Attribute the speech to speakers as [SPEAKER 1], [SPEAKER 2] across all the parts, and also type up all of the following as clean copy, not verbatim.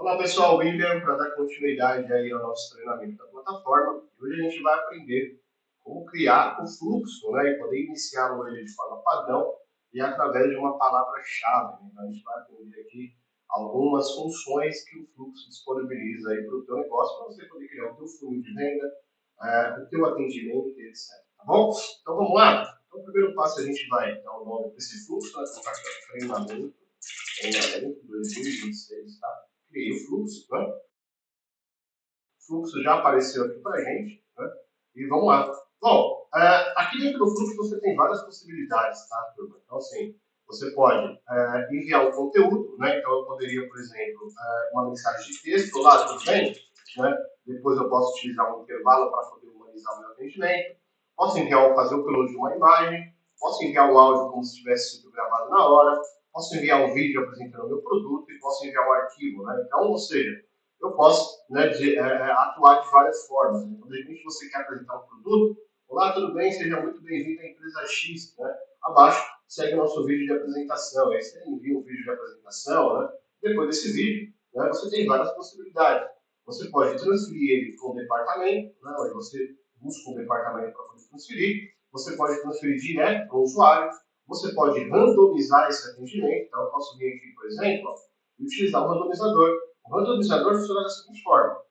[SPEAKER 1] Olá pessoal, William, para dar continuidade aí ao nosso treinamento da plataforma, hoje a gente vai aprender como criar o fluxo, né, e poder iniciá-lo de forma padrão e através de uma palavra-chave. Né? Então a gente vai aprender aqui algumas funções que o fluxo disponibiliza aí para o teu negócio, para você poder criar o teu funil de venda, o teu atendimento, etc. Tá bom? Então vamos lá? Então o primeiro passo a gente vai dar o nome desse fluxo, né, colocar aqui, treinamento 2026, tá? Criei o fluxo, né? O fluxo já apareceu aqui para a gente, né? E vamos lá. Bom, aqui dentro do fluxo você tem várias possibilidades, tá, turma? Então, assim, você pode enviar um conteúdo, né? Então, eu poderia, por exemplo, uma mensagem de texto, olá, tudo bem? Né? Depois eu posso utilizar um intervalo para poder humanizar o meu atendimento. Posso fazer o upload de uma imagem. Posso enviar um áudio como se tivesse sido gravado na hora. Posso enviar um vídeo apresentando o meu produto e posso enviar um arquivo, né? Então, ou seja, eu posso, né, atuar de várias formas. Né? Quando de repente você quer apresentar um produto, olá, tudo bem? Seja muito bem-vindo à empresa X. Né? Abaixo segue o nosso vídeo de apresentação. Aí você envia um vídeo de apresentação. Né? Depois desse vídeo, né, você tem várias possibilidades. Você pode transferir ele para um departamento, né, onde você busca um departamento para poder transferir. Você pode transferir direto para o usuário. Você pode randomizar esse atendimento. Então, eu posso vir aqui, por exemplo, e utilizar um randomizador. O randomizador funciona da seguinte forma.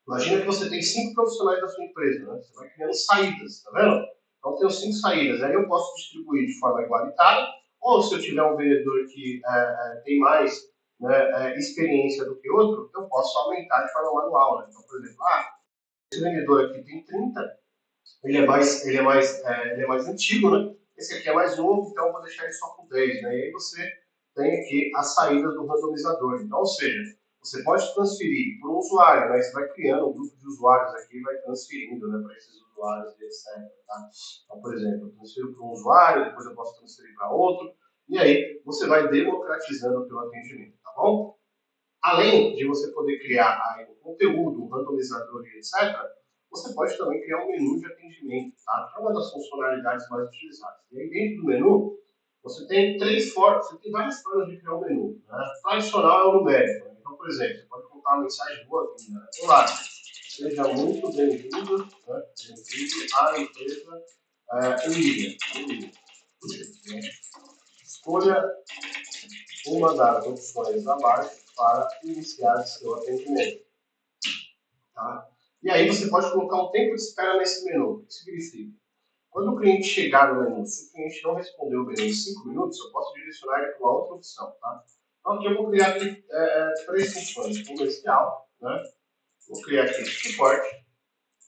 [SPEAKER 1] Imagina que você tem 5 profissionais da sua empresa, né? Você vai criando saídas, tá vendo? Então, eu tenho 5 saídas. Aí eu posso distribuir de forma igualitária, ou se eu tiver um vendedor que tem mais, né, experiência do que outro, eu posso aumentar de forma manual. Né? Então, por exemplo, esse vendedor aqui tem 30, ele é mais antigo, né? Esse aqui é mais novo, então eu vou deixar ele só com 10, né? E aí você tem aqui as saídas do randomizador. Então, ou seja, você pode transferir para um usuário, né? Você vai criando um grupo de usuários aqui e vai transferindo, né, para esses usuários e etc. Tá? Então, por exemplo, eu transfiro para um usuário, depois eu posso transferir para outro, e aí você vai democratizando o seu atendimento, tá bom? Além de você poder criar aí um conteúdo, um randomizador e etc., você pode também criar um menu de atendimento, tá? Que é uma das funcionalidades mais utilizadas. E aí dentro do menu, você tem você tem várias formas de criar um menu. Né? Tradicional é o numérico. Né? Então, por exemplo, você pode colocar uma mensagem boa-vinda. Né? Olá, seja muito bem-vindo, né? Bem-vindo à empresa William. Escolha uma das opções abaixo para iniciar seu atendimento. Tá? E aí você pode colocar um tempo de espera nesse menu. O que significa? Quando o cliente chegar no menu, se o cliente não responder o menu em 5 minutos, eu posso direcionar ele para uma outra opção. Tá? Então aqui eu vou criar aqui, 3 funções. Comercial, né? Vou criar aqui suporte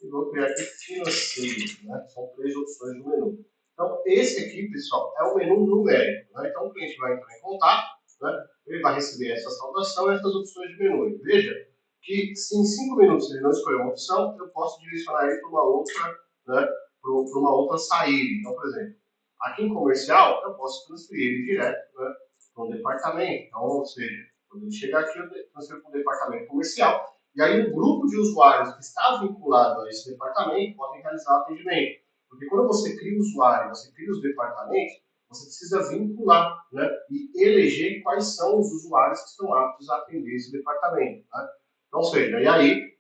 [SPEAKER 1] e vou criar aqui financeiro. Né? São 3 opções do menu. Então esse aqui, pessoal, é o menu numérico. Né? Então o cliente vai entrar em contato, né? Ele vai receber essa saudação e essas opções de menu. E veja que se em 5 minutos ele não escolher uma opção, eu posso direcionar ele para uma outra, né, para uma outra saída. Então, por exemplo, aqui em comercial, eu posso transferir ele direto, né, para um departamento. Então, ou seja, quando ele chegar aqui, eu transfiro para um departamento comercial. E aí, um grupo de usuários que está vinculado a esse departamento podem realizar o atendimento. Porque quando você cria o usuário, você cria os departamentos, você precisa vincular, né, e eleger quais são os usuários que estão aptos a atender esse departamento. Né? Então, ou seja, e aí,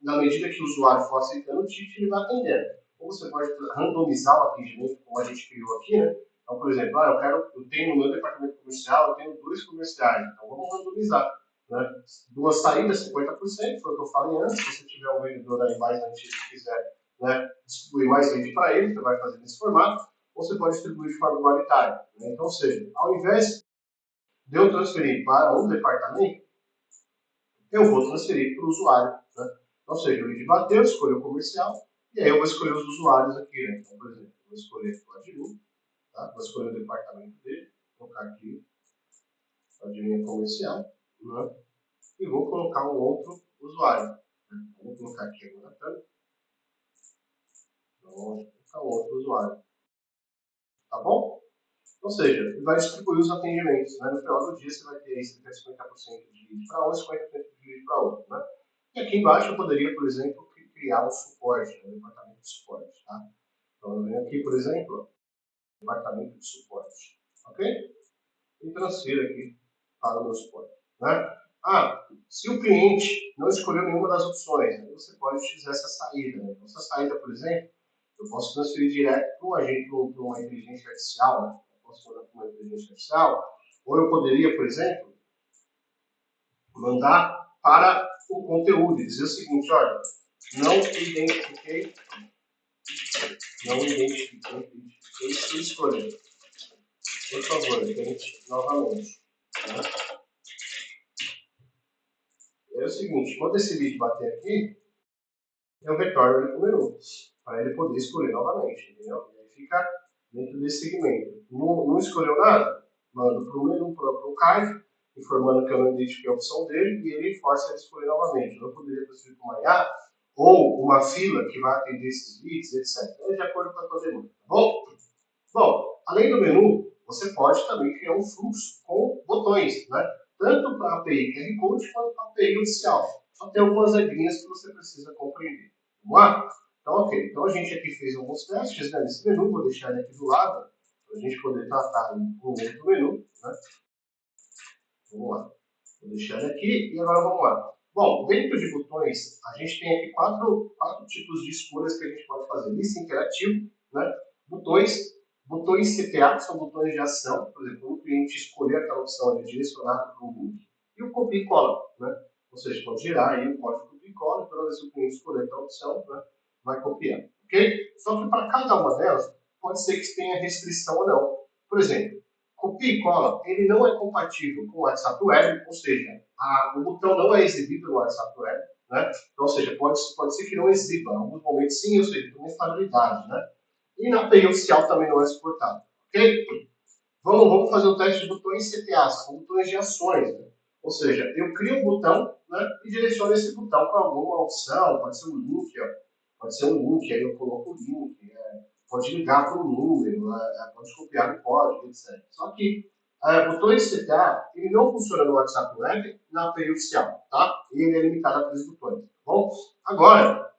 [SPEAKER 1] na medida que o usuário for aceitando o ticket, ele vai atendendo. Ou você pode randomizar o atendimento, como a gente criou aqui, né? Então, por exemplo, eu tenho no meu departamento comercial, eu tenho 2 comerciais, então vamos randomizar. Né? 2 saídas, 50%, foi o que eu falei antes. Se você tiver um vendedor aí mais antigo que quiser, né, distribuir mais vende para ele, você vai fazer nesse formato, ou você pode distribuir de forma igualitária. Né? Então, ou seja, ao invés de eu transferir para um departamento, eu vou transferir para o usuário. Né? Ou seja, o lead bateu, escolheu o comercial, e aí eu vou escolher os usuários aqui. Né? Então, por exemplo, eu vou escolher o admin, tá? Vou escolher o departamento dele, vou colocar aqui o admin comercial, né? E vou colocar um outro usuário. Né? Vou colocar aqui agora, tá? Então, vou colocar um outro usuário. Tá bom? Ou seja, ele vai distribuir os atendimentos. Né? No final do dia, você vai ter aí 50% de lead para um e 50% de lead para outro. Né? E aqui embaixo eu poderia, por exemplo, criar um suporte, um departamento de suporte. Tá? Então eu venho aqui, por exemplo, departamento de suporte. Ok? E transfiro aqui para o meu suporte. Né? Ah, se o cliente não escolheu nenhuma das opções, aí você pode utilizar essa saída. Né? Então, essa saída, por exemplo, eu posso transferir direto para um agente, para uma inteligência artificial, né? Eu posso mandar para uma inteligência artificial, ou eu poderia, por exemplo, mandar para o conteúdo e dizer o seguinte, olha, não identifiquei, sua escolha. Por favor, tente novamente. Né? É o seguinte, quando esse vídeo bater aqui, eu retorno ele para o menu, para ele poder escolher novamente, entendeu? E aí fica dentro desse segmento. Não escolheu nada? Mando para o menu, para o card, informando que eu não identifiquei a opção dele e ele força ele a escolher novamente. Eu poderia transferir para uma IA ou uma fila que vai atender esses leads, etc. É de acordo com a tua demanda, tá bom? Bom, além do menu, você pode também criar um fluxo com botões, né? Tanto para a API QR Code quanto para a API oficial. Só tem algumas regrinhas que você precisa compreender. Vamos lá? Então, ok. Então, a gente aqui fez alguns testes né, nesse menu. Vou deixar ele aqui do lado para a gente poder tratar em um outro menu. Né? Vamos lá. Vou deixar ele aqui e agora vamos lá. Bom, dentro de botões, a gente tem aqui quatro tipos de escolhas que a gente pode fazer. Lista interativo, né? Botões CTA, que são botões de ação. Por exemplo, quando o cliente escolher aquela opção, ele é direcionado para um link. E o copia e cola, né? Ou seja, pode gerar aí o código copia e cola, toda vez que o cliente escolher aquela opção, né, vai copiar. Ok? Só que para cada uma delas, pode ser que tenha restrição ou não. Por exemplo, copia e cola, ele não é compatível com o WhatsApp Web, ou seja, o botão não é exibido no WhatsApp Web, né? Então, ou seja, pode ser que não exiba, em alguns momentos sim, ou seja, tem uma instabilidade, né? E na API oficial também não é suportado, ok? Vamos fazer o teste de botões CTAs, são botões de ações, né? Ou seja, eu crio um botão, né, e direciono esse botão para alguma opção, pode ser um link, ó, pode ser um link, aí eu coloco o link, pode ligar para um número, pode copiar o código, etc. Só que botões CTA, ele não funciona no WhatsApp Web na API oficial, tá? E ele é limitado a 3 botões, tá bom? Agora,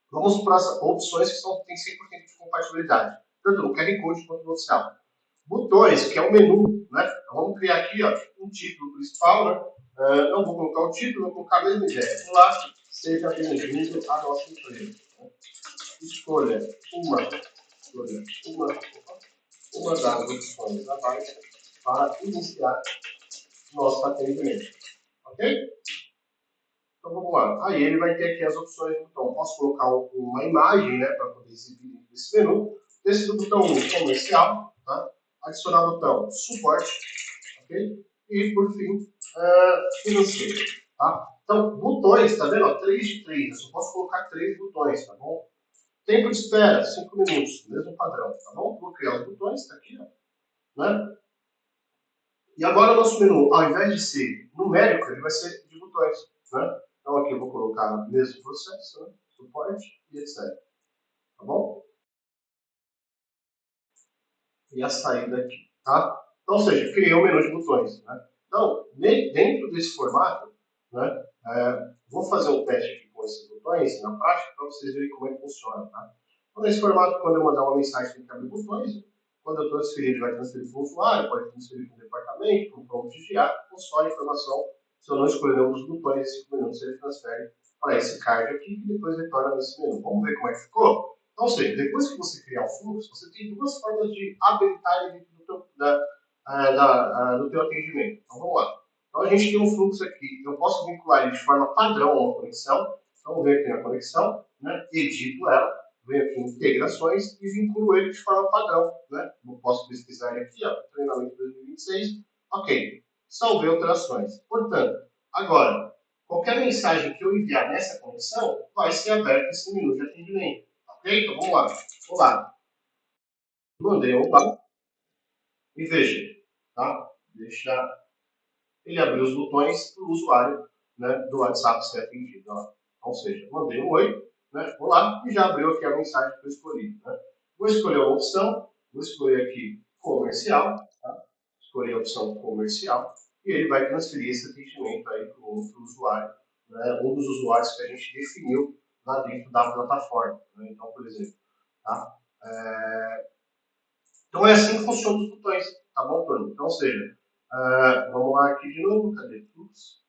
[SPEAKER 1] vamos para as opções que têm 100% de compatibilidade, tanto no QR Code quanto no oficial. Botões, que é o menu, né? Então, vamos criar aqui ó, um título principal, né? Não vou colocar o título, vou colocar a mesma ideia. Olá, seja bem-vindo à nossa empresa. Né? Escolha uma das opções abaixo para iniciar nosso atendimento. Ok? Então vamos lá. Aí ele vai ter aqui as opções do botão. Posso colocar uma imagem né, para poder exibir dentro desse menu. Desse do botão 1, comercial. Tá? Adicionar o botão suporte. Okay? E por fim, financeiro. Tá? Então, botões, tá vendo? 3 de 3. Eu só posso colocar 3 botões, tá bom? Tempo de espera, 5 minutos. Mesmo padrão, tá bom? Vou criar os botões, tá aqui, ó. Né? E agora o nosso menu, ao invés de ser numérico, ele vai ser de botões. Né? Então aqui eu vou colocar mesmo processo, né? Suporte e etc. Tá bom? E a saída aqui. Tá? Então, ou seja, criei um menu de botões. Né? Então, dentro desse formato, né, vou fazer um teste aqui com esses botões na prática para vocês verem como é que funciona. Tá? Então, nesse formato, quando eu mandar uma mensagem, tem que abrir botões. Quando eu transferir, ele vai transferir para o usuário, pode transferir para o departamento, para um prompt de IA, ou só a informação, se eu não escolher nenhum dos botões, em 5 minutos ele transfere para esse card aqui e depois retorna nesse menu. Vamos ver como é que ficou? Então, ou seja, depois que você criar o fluxo, você tem duas formas de habilitar ele dentro do teu atendimento. Então, vamos lá. Então, a gente tem um fluxo aqui. Eu posso vincular ele de forma padrão a uma conexão. Então, vou ver aqui na conexão, né? Edito ela, venho aqui em integrações e vinculo ele de forma padrão. Né? Eu posso pesquisar ele aqui, ó, treinamento 2026. Ok, salvei alterações. Portanto, agora, qualquer mensagem que eu enviar nessa conexão vai ser aberto esse menu de atendimento. Ok? Então, vamos lá. Olá. Mandei um olá e veja, tá? Deixa ele abrir os botões para o usuário né, do WhatsApp ser atendido. Ó. Ou seja, mandei um oi, né, olá, e já abriu aqui a mensagem que eu escolhi. Né? Vou escolher uma opção, vou escolher aqui comercial, tá? Escolher a opção comercial, e ele vai transferir esse atendimento aí para o outro usuário, né, um dos usuários que a gente definiu lá dentro da plataforma. Né? Então, por exemplo, tá? Então é assim que funcionam os botões, tá bom, turma? Então, ou seja, vamos lá aqui de novo, cadê? fluxo,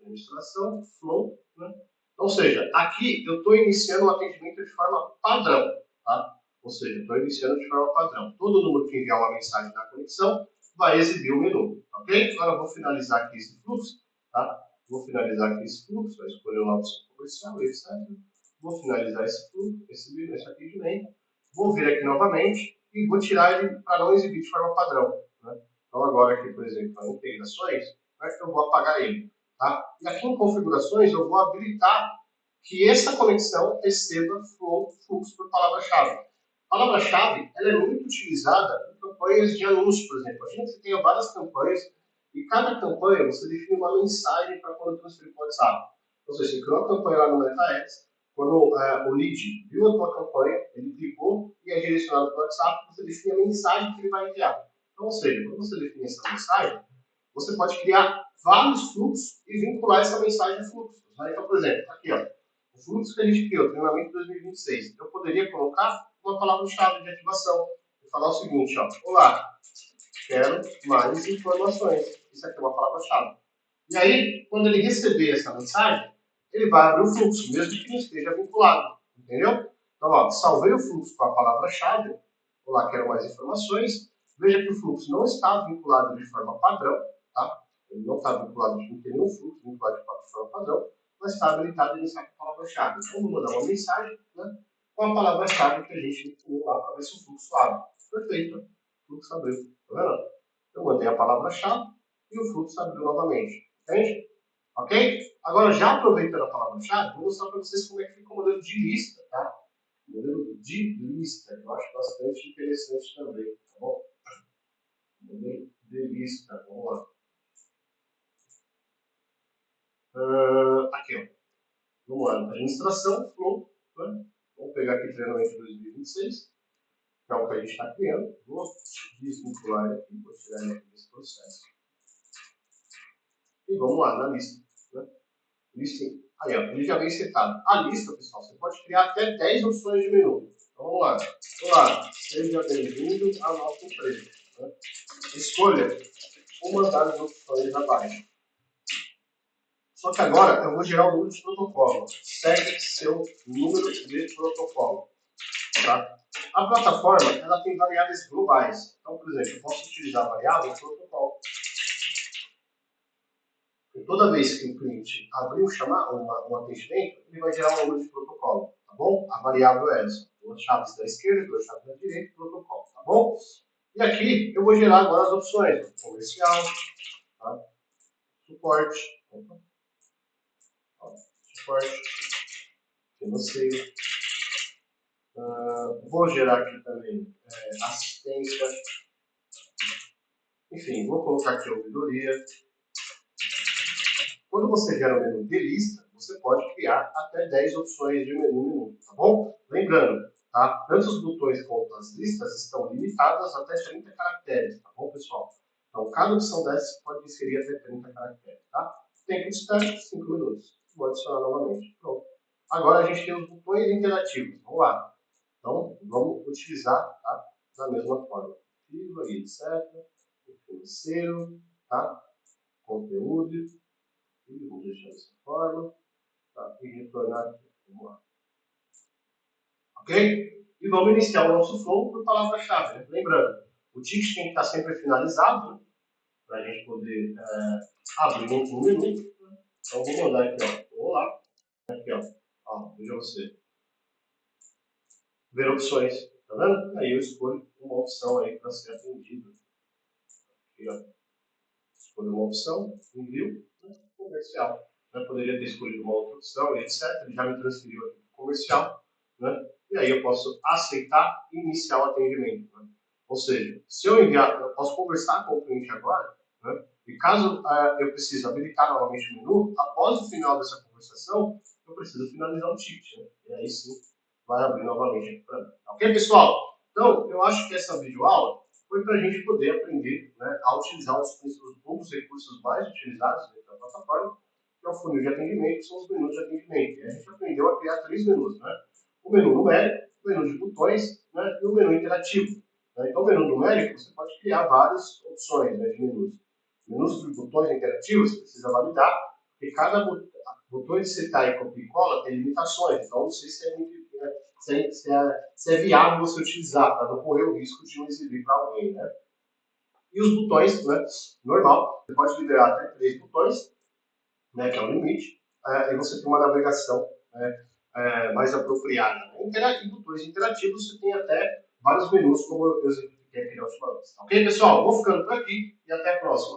[SPEAKER 1] administração, flow, né? Ou seja, aqui eu estou iniciando o atendimento de forma padrão, tá? Ou seja, estou iniciando de forma padrão. Todo número que enviar uma mensagem na conexão vai exibir o menu, ok? Agora eu vou finalizar aqui esse fluxo, tá? Vou finalizar aqui esse fluxo, vai escolher uma opção comercial, etc. Vou finalizar esse fluxo, esse atendimento. Vou vir aqui novamente e vou tirar ele para não exibir de forma padrão, né? Então agora aqui, por exemplo, para integrações, eu vou apagar ele, tá? E aqui em configurações eu vou habilitar que essa conexão receba fluxo por palavra-chave. Palavra-chave ela é muito utilizada em campanhas de anúncio, por exemplo. A gente tem várias campanhas e cada campanha você define uma mensagem para quando transferir para o WhatsApp. Ou seja, você criou uma campanha lá no MetaAds, quando o lead viu a tua campanha, ele clicou e é direcionado para o WhatsApp, você define a mensagem que ele vai enviar. Então, ou seja, quando você define essa mensagem, você pode criar vários fluxos e vincular essa mensagem a fluxos. Né? Então, por exemplo, aqui, ó, o fluxo que a gente criou, treinamento 2026, eu poderia colocar uma palavra-chave de ativação e falar o seguinte, ó, olá, quero mais informações. Isso aqui é uma palavra-chave. E aí, quando ele receber essa mensagem, ele vai abrir o fluxo, mesmo que não esteja vinculado. Entendeu? Então, ó, salvei o fluxo com a palavra-chave. Olá, quero mais informações. Veja que o fluxo não está vinculado de forma padrão, tá? Ele não está vinculado, não tem nenhum fluxo vinculado de forma padrão, mas está habilitado a iniciar com a palavra-chave. Então, vou mandar uma mensagem, né, com a palavra-chave que a gente definiu lá para ver se o fluxo abre. Perfeito. O fluxo abriu. Tá vendo? Eu mandei a palavra-chave e o fluxo abriu novamente. Entende? Ok? Agora, já aproveitando a palavra-chave, vou mostrar para vocês como é que fica o modelo de lista, tá? O modelo de lista, eu acho bastante interessante também, tá bom? Modelo de lista, vamos lá. Aqui, ó. Vamos lá, administração, flow, né? Vamos pegar aqui treinamento 2026, que é o que a gente está criando. Vou desvincular aqui, vou tirar ele aqui desse processo. E vamos lá na lista, né? Listing. Aí, ó, ele já vem setado. A lista, pessoal, você pode criar até 10 opções de menu. Então, vamos lá. Olá, seja bem-vindo à nossa empresa. Né? Escolha uma das opções abaixo. Só que agora eu vou gerar o número de protocolo. Segue seu número de protocolo. Tá? A plataforma ela tem variáveis globais. Então, por exemplo, eu posso utilizar a variável protocolo. E toda vez que o cliente abrir um atendimento, ele vai gerar um número de protocolo, tá bom? A variável é essa. Duas chaves da esquerda, duas chaves da direita, protocolo, tá bom? E aqui eu vou gerar agora as opções. Comercial, tá? Suporte, suporte, financeiro. Vou gerar aqui também assistência. Enfim, vou colocar aqui ouvidoria. Quando você gera um menu de lista, você pode criar até 10 opções de menu, tá bom? Lembrando, tá? Tanto os botões quanto as listas estão limitadas até 30 caracteres, tá bom, pessoal? Então, cada opção dessas pode inserir até 30 caracteres, tá? Tempo de espera, 5 minutos. Vou adicionar novamente. Pronto. Agora a gente tem os botões interativos. Vamos lá. Então, vamos utilizar, tá? Da mesma forma. Arquivo e etc. Financeiro, tá? Conteúdo. Vamos deixar dessa forma. Tá? E retornar aqui. Vamos lá. Ok? E vamos iniciar o nosso flow por palavra-chave. Né? Lembrando, o ticket tem que estar sempre finalizado, né? Para a gente poder abrir um menu. Então, vou mandar aqui, ó. Vou lá. Aqui, ó. Veja você. Ver opções. Tá vendo? Aí eu escolho uma opção aí para ser atendida. Aqui, ó. Escolho uma opção, envio, né? Comercial. Eu poderia ter escolhido uma outra opção, etc. Ele já me transferiu aqui para comercial, né? E aí eu posso aceitar e iniciar o atendimento. Né? Ou seja, se eu enviar, eu posso conversar com o cliente agora, né? E caso eu precise habilitar novamente o menu, após o final dessa conversação, eu preciso finalizar o ticket. Né? E aí sim, vai abrir novamente aqui para mim. Ok, pessoal? Então, eu acho que essa videoaula foi para a gente poder aprender, né, a utilizar um dos recursos mais utilizados dentro da plataforma, que é o funil de atendimento, que são os menus de atendimento. E a gente aprendeu a criar 3 menus, né? O menu numérico, o menu de botões, né, e o menu interativo. Né? Então, o menu numérico, você pode criar várias opções, né, de menus. menus de botões interativos, você precisa validar, porque cada botão de setar e copia e cola tem limitações, então não sei se é, muito, se é viável você utilizar, para não correr o risco de não exibir para alguém, né? E os botões, né, normal, você pode liberar até 3 botões, né, que é o limite, e você tem uma navegação, né, mais apropriada. Em botões interativos você tem até vários menus, como eu exemplifiquei aqui na última vez. Ok, pessoal? Vou ficando por aqui e até a próxima.